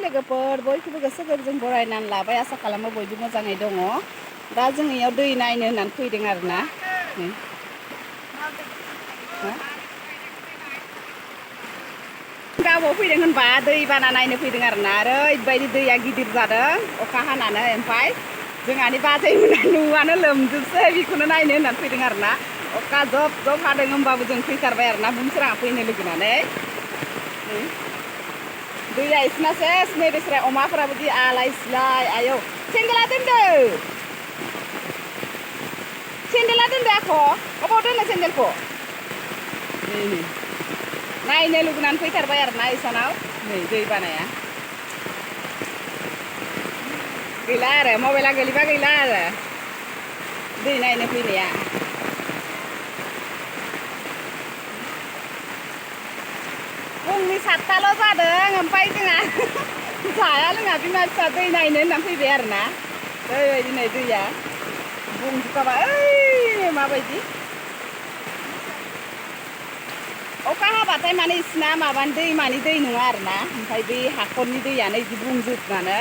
लोगोफोर बयखौबो गोसो गोरबोजों बरायनानै लाबाय आसा खालामो बयबो मोजाङै दङ दा जों इयाव दै नायनो होननानै फैदों आरोना गाबाव फैदों होनबा दैबाना नायनो फैदों आरोना ओरैबायदि दैया गिदिर जादों अखा हानानै ओमफ्राय जोंहानि बाजैमोना न'आनो लोमजोबसै बेखौनो नायनो होननानै फैदों आरोना अखा जब जब हादों होमबाबो जों फैथारबाय आरोना बुंसोराङा फैनो लुगैनानै दैया इसिना सेस नै बेसोरा अमाफोराबो बिदि आलाय सिलाय आयौ सेन्देला दोनदो आख' अबाव दोनो सेन्देलखौ नायनो लुगैनानै फैथारबाय आरोना इसानाव नै दै बानाया गैला आरो मबाइला गोलैबा गैला आरो दै नायनो फैनाया फुंनि 7टाल' जादों ओमफ्राय जोंहा जाया लोङा बिमा बिफा दै नायनो होननानै फैबाय आरोना ओरैबायदि नै दैया बुंजोबखाबाय ओइ माबायदि अखा हाबाथाय माने इसिना माबानि दैमानि दै नङा आरोना ओमफ्राय बे हाखरनि दैयानो बिदि बुंजोबनानै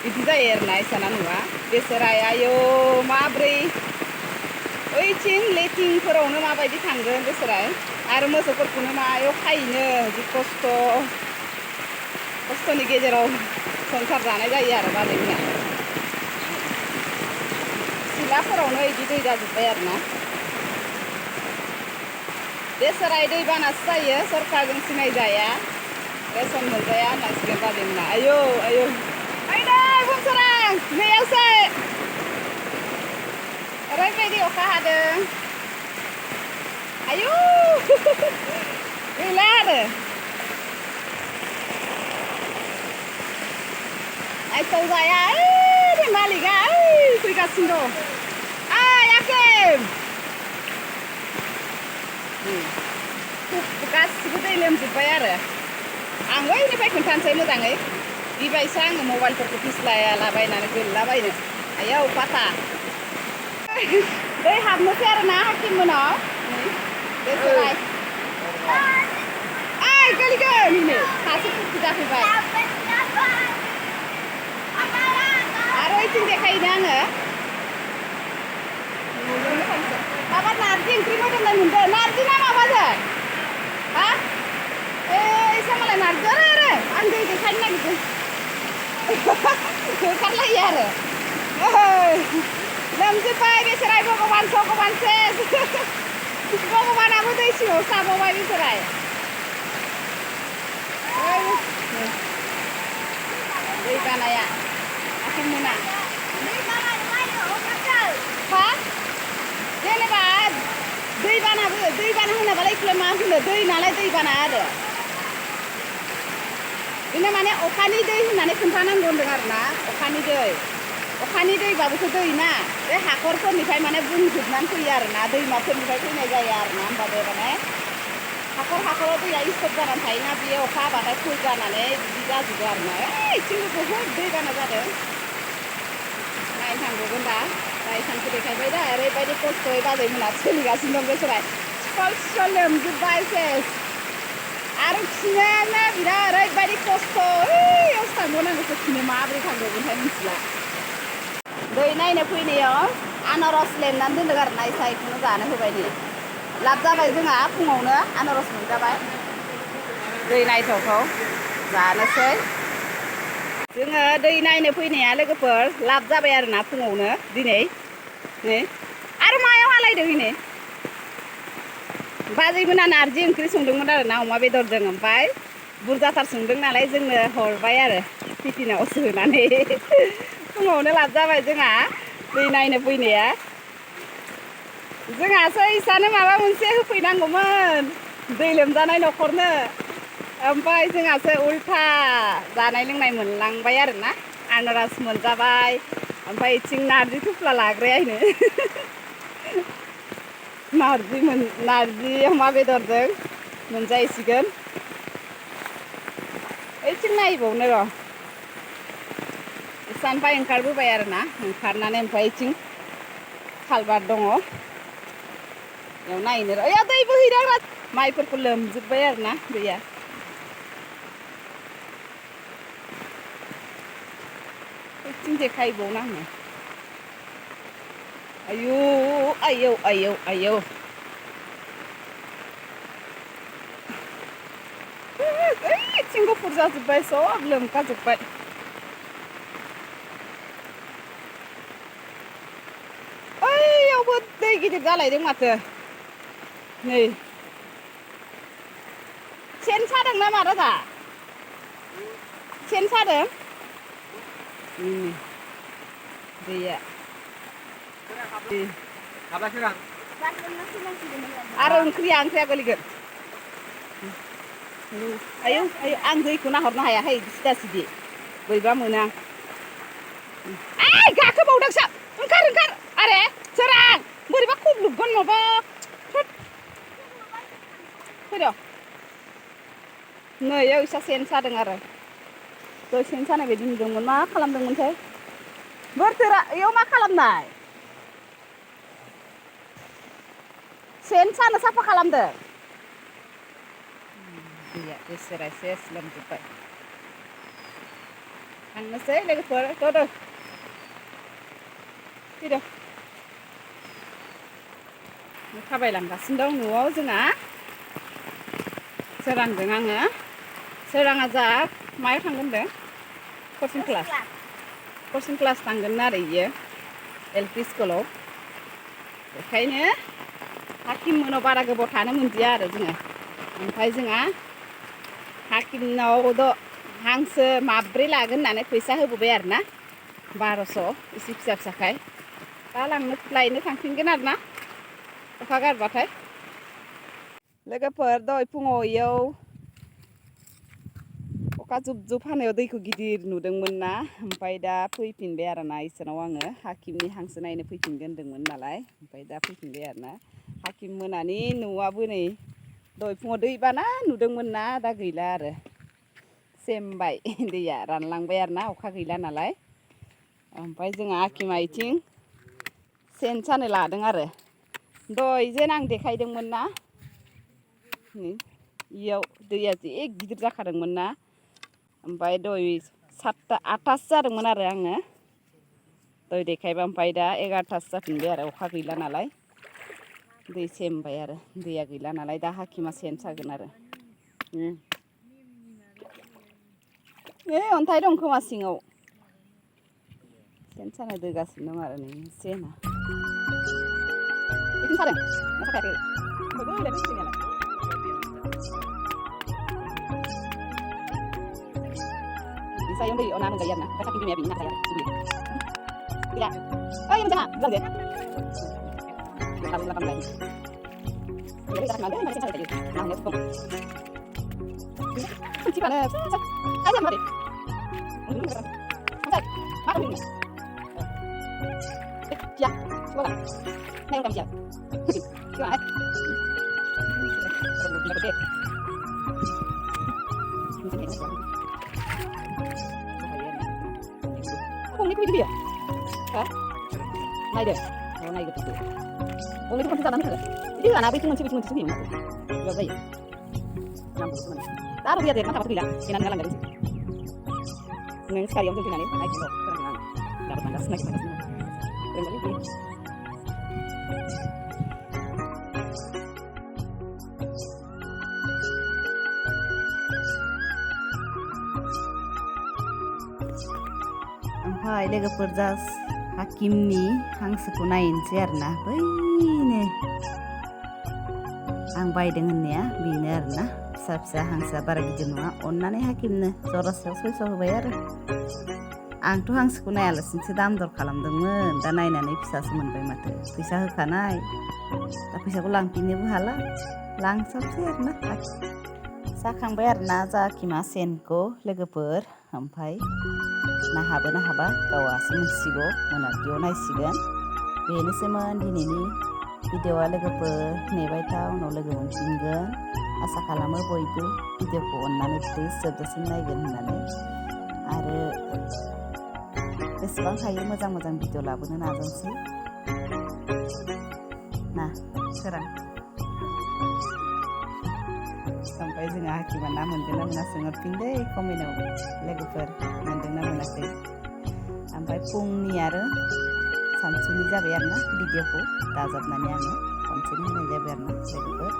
बिदि जायो आरोना इसाना न'आ बेसोराय आयौ माब्रै ओइथिं लेटिंफोरावनो माबायदि थांगोन बेसोराय आरो मोसौफोरखौनो मायाव खायनो जि खस्थ'नि गेजेराव संसार जानाय जायो आरो बाजैमोना सिलाफोरावनो बिदि दै जाजोब्बाय आरोना बेसोराय दैबानासो जायो सरखारजों सिनायजाया रेसन मोनजाया होननांसिगोन बाजैमोना आयौ आयौ ओइनै बुंसोरां नैयावसो ओरैबायदि अखा हादों आयौ गैला आरो आइसौ जाया ओइ मालिकआ ओइ फैगासिनो दं ओइ आकेम गासिबो दै लोमजोब्बाय आरो आं ओइनिफ्राय खोन्थानोसै मोजाङै बेबायसो आङो मबाइलफोरखौ फिस्लायालाबायनानै गोलैलाबायनो आयौ फाथा दै हाबनोसै आरोना हाकिम मोनाव बेसोराय ओइ गोलैगोन नै सासे फुरथि जाफैबाय आरो ओइथिं देखायनो आङो माबा नारजि ओंख्रि मोदोमनाय मोनदों नारजि ना माबाजों हा एसे मालाय नारजि आरो आं दै देखायनो नागिरदों होखारलायो आरो लोमजोब्बाय बेसोराय भगबान भगबान सेस भगबानाबो दै सिङाव थाबावबाय बेसोराय दै बानाया आथिं मोना हा जेनेबा दैबाना होनाबालाय इखौलाय मा होनो दै नालाय दैबाना आरो बेनो माने अखानि दै होननानै खोन्थानांगौ होनदों आरोना अखानि दैबाबोथ' दै ना बे हाखरफोरनिफ्राय माने बुंजोबनानै फैयो आरोना दैमाफोरनिफ्राय फैनाय जायो आरोना होमबाबो माने हाखराव दैया स्टप जानानै थायोना बेयो अखा हाबाथाय फुल जानानै बिदि जाजोबो आरोना ओइथिंबो बहुद दैबाना जादों नायनो थांगौमोन दा इसानखौ देखायबाय दा ओरैबायदि खस्थ'यै बाजैमोना सोलिगासिनो दं बेसोराय सिखल लोमजोब्बाय सेस आरो खिनायानो बिराद ओरैबायदि खस्थ' ओइयावसो थांबावनांगौसो खिनो माबोरै थांबावगोनथाय मिथिला दै नायनो फैनायाव आनारस लेमनानै दोनदों आरोना इसा इखौनो जानो होबाय नै लाब जाबाय जोंहा फुङावनो आनारस मोनजाबाय दै नायथावथाव जानोसै जोङो दै नायनो फैनाया लोगोफोर लाब जाबाय आरोना फुङावनो दिनै नै आरो मायाव आलायदों नै बाजैमोना नारजि ओंख्रि संदोंमोन आरोना अमा बेदरजों ओमफ्राय बुरजाथार संदों नालाय जोंनो हरबाय आरो टिफिनाव सोनानै फुङावनो लाब जाबाय जोंहा दै नायनो फैनाया जोंहासो इसानो माबा मोनसे होफैनांगौमोन दै लोमजानाय न'खरनो ओमफ्राय जोंहासो उल्था जानाय लोंनाय मोनलांबाय आरोना आनारस मोनजाबाय ओमफ्राय इथिं नारजि थुफ्ला लाग्रायानो नारजि अमा बेदरजों मोनजाहैसिगोन ओइथिं नायबावनो र' इसानिफ्राय ओंखारबोबाय आरोना ओंखारनानै ओमफ्राय इथिं खालबार दङ बेयाव नायनो र' ओइया दै बोहैदों माइफोरखौ लोमजोब्बाय आरोना दैया बैथिं देखायबावनाङो आयौ आयौ आयौ आयौ ओइथिं गुफुर जाजोब्बाय सब लोमखाजोब्बाय ओइयावबो दै गिदिर जालायदों माथो नै सेन सादों ना मारा दा सेन सादों दैया आरो ओंख्रिया गोलैगोन आयौ आयौ आं दैखौ नाहरनो हायाहाय सिदा सिदि बोरैबा मोनो आं आइ गाखोबावदोंसो ओंखार आरे सोरां बोरैबा खब्लुबगोन माबा फैद' नै इयाव इसा सेन सादों आरो दय सेन सानाय बायदि नुदोंमोन मा खालामदोंमोनथाय बोरथोरा इयाव मा खालामनाय सेन सानो साफा खालामदों दैया बोसोरा सेस लोमजोब्बाय थांनोसै लोगोफोर फैदो थाबायलांगासिनो दं न'आव जोंहा सोरांजों आङो सोराङा जा मायाव थांगोन होनदों कचिं क्लास थांगोन आरो इयो एलपि स्कुलाव बेखायनो हाकिम मोनाव बारा गोबाव थानो मोनदिया आरो जोङो ओमफ्राय जोंहा हाकिमनाव हांसो माब्रै लागोन होननानै फैसा होबोबाय आरो ना 1200 एसे फिसा फिसाखाय दा लायनो थांफिनगोन आरो ना अखा गारबाथाय लोगोफोर दहाय फुङाव इयाव अखा जुब जुब हानायाव दैखौ गिदिर नुदोंमोन ना ओमफ्राय दा फैफिनबाय आरो ना इसोरनाव आङो हाकिमनि हांसो नायनो फैफिनगोन होनदोंमोन नालाय ओमफ्राय दा फैफिनबाय आरो ना हाकिम मोनानि न'आबो नै दहाय फुङाव दैबाना नुदोंमोन ना दा गैला आरो सेमबाय दैया रानलांबाय आरो ना अखा गैला नालाय ओमफ्राय जोंहा हाकिमा इथिं सेन सानो लादों आरो दहाय जेन आं देखायदोंमोन ना इयाव दैया जि गिदिर जाखादोंमोन ना ओमफ्राय दहाय 8थासो जादोंमोन आरो आङो दहाय देखायबा ओमफ्राय दा 11थासो जाफिनबाय आरो अखा गैला नालाय दै सेमबाय आरो दैया गैला नालाय दा हाकिमा सेन सागोन आरो अन्थाइ दं खोमा सिङाव सेन सानो दोगासिनो दं आरो नै सेना बिथिं सादों ना साखायाखै saya udah orang nggak ya nah kita kiri ya bina saya tidak oh yang jangan bilang deh kita harus lakukan lagi jadi kita nanti masih saya tadi nah nggak cukup kunci mana aja mari sampai mana ini ya coba naik kamu siap coba itu dia hah naik deh oh naik gitu oh itu kan sana jadi kan apa itu mencuri sini enggak baik nampak semua taruh dia deh mata apa bilang ini ngalang dari sini neng sekali untuk finale naik dulu terang dapat tanggas naik tanggas kembali ओमफ्राय लोगोफोर जास हाकिमनि हांसोखौ नायनोसै आरोना बैनो आं बायदों होननाया बेनो आरोना फिसा फिसा हांसोआ बारा गिदिर नङा अननानै हाकिमनो जरासेयाव 600 होबाय आरो आंथ' हांसोखौ नायालासिनोसो दाम दर खालामदोंमोन दा नायनानै फिसासो मोनबाय माथो फैसा होखानाय दा फैसाखौ लांफिननोबो हाला लांसाबसै आरोना जाखांबाय आरोना हाकिमा सेनखौ लोगोफोर ओमफ्राय ना हाबो ना हाबा गावासो मोनसिगौ मोनाबिलियाव नायसिगोन बेनोसैमोन दिनैनि भिडिअ'आ लोगोफोर नेबाय था उनाव लोगो मोनफिनगोन आसा खालामो बयबो भिडिअ'खौ अननानै प्लिज जोबजासिम नायगोन होननानै आरो बेसेबां हायो मोजां मोजां भिडिअ लाबोनो नाजानोसै ना सोरां ओमफ्राय जोंहा हाकिमा ना मोनदों ना मोना सोंहरफिन दै कमेन्टआव लोगोफोर मोनदों ना मोनाखै ओमफ्राय फुंनि आरो सानसुनि जाबाय आरोना भिडिअखौ दाजाबनानै आङो खनसेनो होनाय जाबाय आरोना लोगोफोर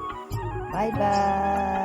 बाय बाय।